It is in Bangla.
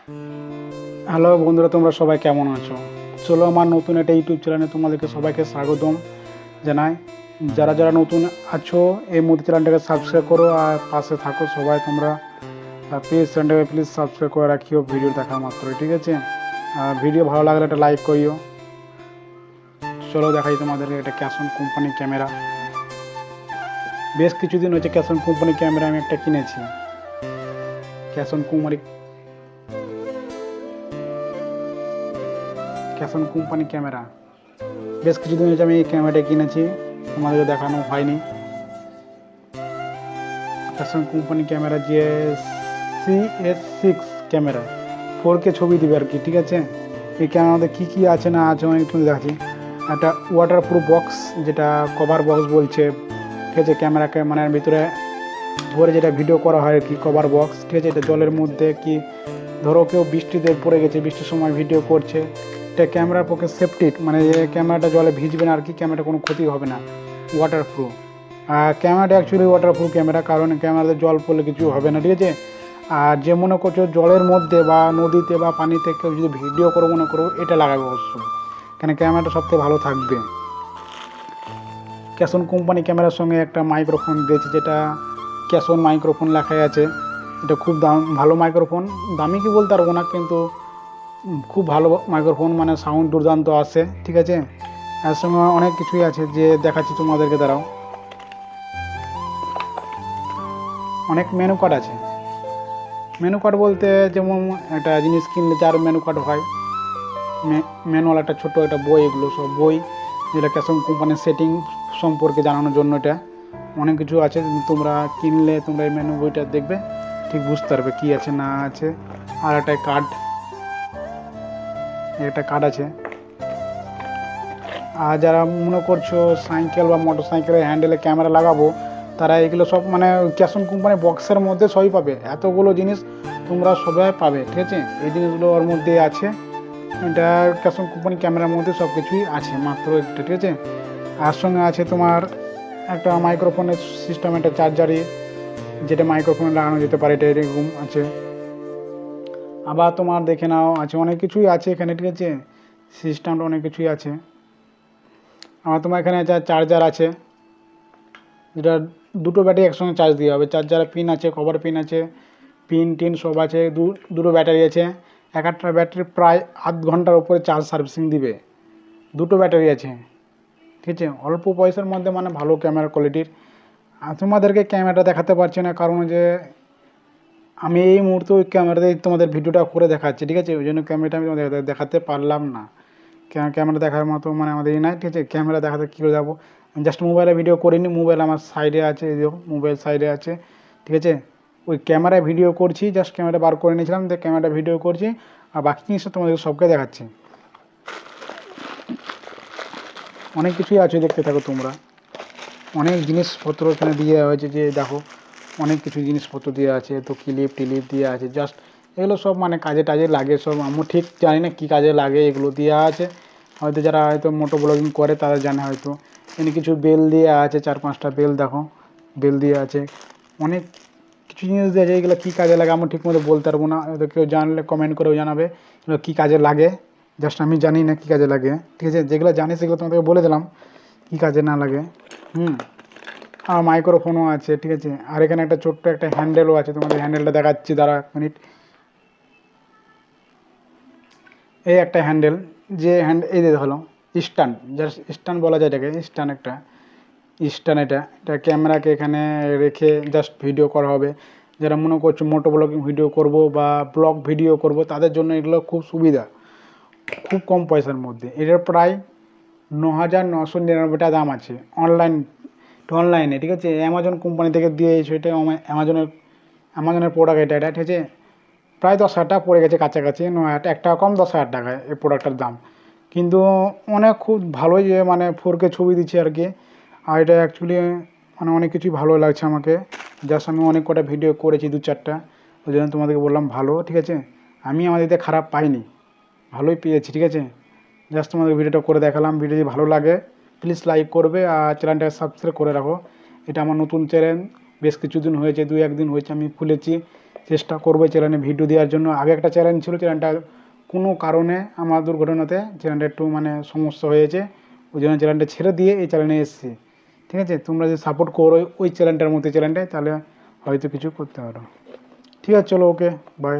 হ্যালো বন্ধুরা, তোমরা সবাই কেমন আছো? চলো, আমার নতুন একটা ইউটিউব চ্যানেলে তোমাদেরকে সবাইকে স্বাগতম জানাই। যারা যারা নতুন আছো এই মধ্যে চ্যানেলটাকে সাবস্ক্রাইব করো আর পাশে থাকো সবাই তোমরা। প্লিজ চ্যানেলটাকে প্লিজ সাবস্ক্রাইব করে রাখিও ভিডিও দেখা মাত্রই, ঠিক আছে? আর ভিডিও ভালো লাগলে একটা লাইক করিও। চলো দেখাই তোমাদেরকে একটা ক্যাসন কোম্পানি ক্যামেরা। বেশ কিছুদিন হচ্ছে ক্যাসন কোম্পানি ক্যামেরা আমি একটা কিনেছি। ক্যাসন কোম্পানি ক্যামেরা বেশ কিছুদিন হচ্ছে আমি এই ক্যামেরাটা কিনেছি, তোমাদেরকে দেখানো হয়নি। ক্যাসন কোম্পানি ক্যামেরা যে CS6 ক্যামেরা 4K ছবি দিবে আর কি, ঠিক আছে? এই ক্যামেরাতে কী কী আছে না আছে অনেক কিছু দেখাচ্ছি। একটা ওয়াটারপ্রুফ বক্স, যেটা কভার বক্স বলছে, ঠিক আছে? ক্যামেরাকে মানে ভিতরে ধরে যেটা ভিডিও করা হয় আর কি, কভার বক্স, ঠিক আছে? এটা জলের মধ্যে কি ধরো কেউ বৃষ্টিতে পড়ে গেছে, বৃষ্টির সময় ভিডিও করছে, এটা ক্যামেরার পক্ষে সেফটি, মানে ক্যামেরাটা জলে ভিজবে না আর কি, ক্যামেরাটা কোনো ক্ষতি হবে না, ওয়াটারপ্রুফ। আর ক্যামেরাটা অ্যাকচুয়ালি ওয়াটারপ্রুফ ক্যামেরা, কারণ ক্যামেরাতে জল পড়লে কিছু হবে না, ঠিক আছে? আর যে মনে করছো জলের মধ্যে বা নদীতে বা পানিতে কেউ যদি ভিডিও করো মনে করো, এটা লাগাবে অবশ্যই, কেন ক্যামেরাটা সবথেকে ভালো থাকবে। ক্যাসন কোম্পানি ক্যামেরার সঙ্গে একটা মাইক্রোফোন দিয়েছে, যেটা ক্যাসন মাইক্রোফোন লেখাই আছে। এটা খুব ভালো মাইক্রোফোন, দামি কি বলতে পারবো না, কিন্তু খুব ভালো মাইক্রোফোন, মানে সাউন্ড দুর্দান্ত আসে, ঠিক আছে? এর সঙ্গে অনেক কিছুই আছে যে দেখাচ্ছি তোমাদেরকে, দাঁড়াও। অনেক মেনু কার্ড আছে। মেনু কার্ড বলতে যেমন একটা জিনিস কিনলে যার মেনু কার্ড হয়, ম্যানুয়াল একটা ছোটো একটা বই, এগুলো সব বই, যেটা ক্যাসন কোম্পানির সেটিং সম্পর্কে জানানোর জন্য এটা অনেক কিছু আছে। তোমরা কিনলে তোমরা এই মেনু বইটা দেখবে, ঠিক বুঝতে পারবে কী আছে না আছে। আর একটা কার্ড আছে। আর যারা মনে করছো সাইকেল বা মোটর সাইকেলের হ্যান্ডেলে ক্যামেরা লাগাবো, তারা এগুলো সব মানে ক্যাসন কোম্পানির বক্সের মধ্যে সবই পাবে, এতগুলো জিনিস তোমরা সবাই পাবে, ঠিক আছে? এই জিনিসগুলো ওর মধ্যে আছে। এটা ক্যাসন কোম্পানি ক্যামেরার মধ্যে সব কিছুই আছে, মাত্র একটা, ঠিক আছে? আর সঙ্গে আছে তোমার একটা মাইক্রোফোনের সিস্টেম, একটা চার্জারি, যেটা মাইক্রোফোনে লাগানো যেতে পারে, এটা এরকম আছে। আবার তোমার দেখে নাও আছে অনেক কিছুই আছে এখানে, ঠিক আছে? সিস্টেমটা অনেক কিছুই আছে। আমার তোমার এখানে চার্জার আছে, যেটা দুটো ব্যাটারি একসঙ্গে চার্জ দিয়ে হবে। চার্জারের পিন আছে, কভার পিন আছে, পিন টিন সব আছে। দুটো ব্যাটারি আছে, এক একটা ব্যাটারি প্রায় আধ ঘন্টার উপরে চার্জ সার্ভিসিং দিবে। দুটো ব্যাটারি আছে, ঠিক আছে? অল্প পয়সার মধ্যে মানে ভালো ক্যামেরা কোয়ালিটির। আর তোমাদেরকে ক্যামেরাটা দেখাতে পারছি না, কারণ যে আমি এই মুহূর্তে ওই ক্যামেরাতে তোমাদের ভিডিওটা করে দেখাচ্ছি, ঠিক আছে? ওই জন্য ক্যামেরাটা আমি তোমাদের দেখাতে পারলাম না। ক্যামেরা দেখার মতো মানে আমাদের নাই, ঠিক আছে? ক্যামেরা দেখাতে কী করে যাবো? জাস্ট মোবাইলে ভিডিও করিনি, মোবাইল আমার সাইডে আছে, এই দেখো মোবাইল সাইডে আছে, ঠিক আছে? ওই ক্যামেরায় ভিডিও করছি, জাস্ট ক্যামেরা বার করে নিয়েছিলাম, তো ক্যামেরাটা ভিডিও করছি, আর বাকি জিনিসটা তোমাদের সবকে দেখাচ্ছি। অনেক কিছুই আছে, দেখতে থাকো তোমরা। অনেক জিনিসপত্র এখানে দিয়ে হয়েছে, যে দেখো অনেক কিছু জিনিসপত্র দিয়ে আছে, তো ক্লিপ টিলিপ দিয়ে আছে, জাস্ট এগুলো সব মানে কাজে টাজে লাগে সব। আমি ঠিক জানি না কী কাজে লাগে, এগুলো দেওয়া আছে হয়তো, যারা হয়তো মোটো ব্লগিং করে তারা জানে হয়তো। এখানে কিছু বেল দিয়ে আছে, 4-5টা বেল, দেখো বেল দিয়ে আছে। অনেক কিছু জিনিস দিয়ে আছে, এগুলো কী কাজে লাগে আমি ঠিক মতো বলতে পারবো না, হয়তো কেউ জানলে কমেন্ট করেও জানাবে এগুলো কী কাজে লাগে। জাস্ট আমি জানি না কী কাজে লাগে, ঠিক আছে? যেগুলো জানি সেগুলো তোমাদেরকে বলে দিলাম, কী কাজে না লাগে। আর মাইক্রোফোনও আছে, ঠিক আছে? আর এখানে একটা ছোট্ট একটা হ্যান্ডেলও আছে, তোমাদের হ্যান্ডেলটা দেখাচ্ছি, দাঁড়া 1 মিনিট। এই একটা হ্যান্ডেল, যে এই যে হলো স্ট্যান্ড, জাস্ট স্ট্যান্ড বলা যায় এটাকে, স্ট্যান্ড একটা স্ট্যান্ড। এটা ক্যামেরাকে এখানে রেখে জাস্ট ভিডিও করা হবে। যারা মনে করছো মোটো ব্লগিং ভিডিও করব বা ব্লগ ভিডিও করব, তাদের জন্য এগুলো খুব সুবিধা, খুব কম পয়সার মধ্যে। এটার প্রায় 9,999 টাকা দাম আছে অনলাইনে, ঠিক আছে? অ্যামাজন কোম্পানি থেকে দিয়েছে, এটা অ্যামাজনের প্রোডাক্ট এটা, ঠিক আছে? প্রায় 10,000 টাকা পড়ে গেছে কাছাকাছি, 9,000 1 টাকা কম, 10,000 টাকায় এই প্রোডাক্টটার দাম। কিন্তু অনেক খুব ভালোই, যে মানে 4K ছবি দিচ্ছে আর কি। আর এটা অ্যাকচুয়ালি মানে অনেক কিছুই ভালো লাগছে আমাকে। জাস্ট আমি অনেক কটা ভিডিও করেছি, 2-4টা, ওই জন্য তোমাদেরকে বললাম ভালো, ঠিক আছে? আমি আমার দিকে খারাপ পাইনি, ভালোই পেয়েছি, ঠিক আছে? জাস্ট তোমাদের ভিডিওটা করে দেখালাম। ভিডিও যদি ভালো লাগে প্লিজ লাইক করবে, আর চ্যানেলটাকে সাবস্ক্রাইব করে রাখো। এটা আমার নতুন চ্যানেল, বেশ কিছুদিন হয়েছে, 2-1 দিন হয়েছে আমি খুলেছি। চেষ্টা করবো চ্যানেলে ভিডিও দেওয়ার জন্য। আগে একটা চ্যানেল ছিল, চ্যানেলটা কোনো কারণে আমার দুর্ঘটনাতে চ্যানেলটা একটু মানে সমস্যা হয়েছে, ওই জন্য চ্যানেলটা ছেড়ে দিয়ে এই চ্যানেলে এসেছি। ঠিক আছে, তোমরা যদি সাপোর্ট করো ওই চ্যানেলটার মধ্যে চ্যানেলটায়, তাহলে হয়তো কিছু করতে পারো। ঠিক আছে, চলো, ওকে, বাই।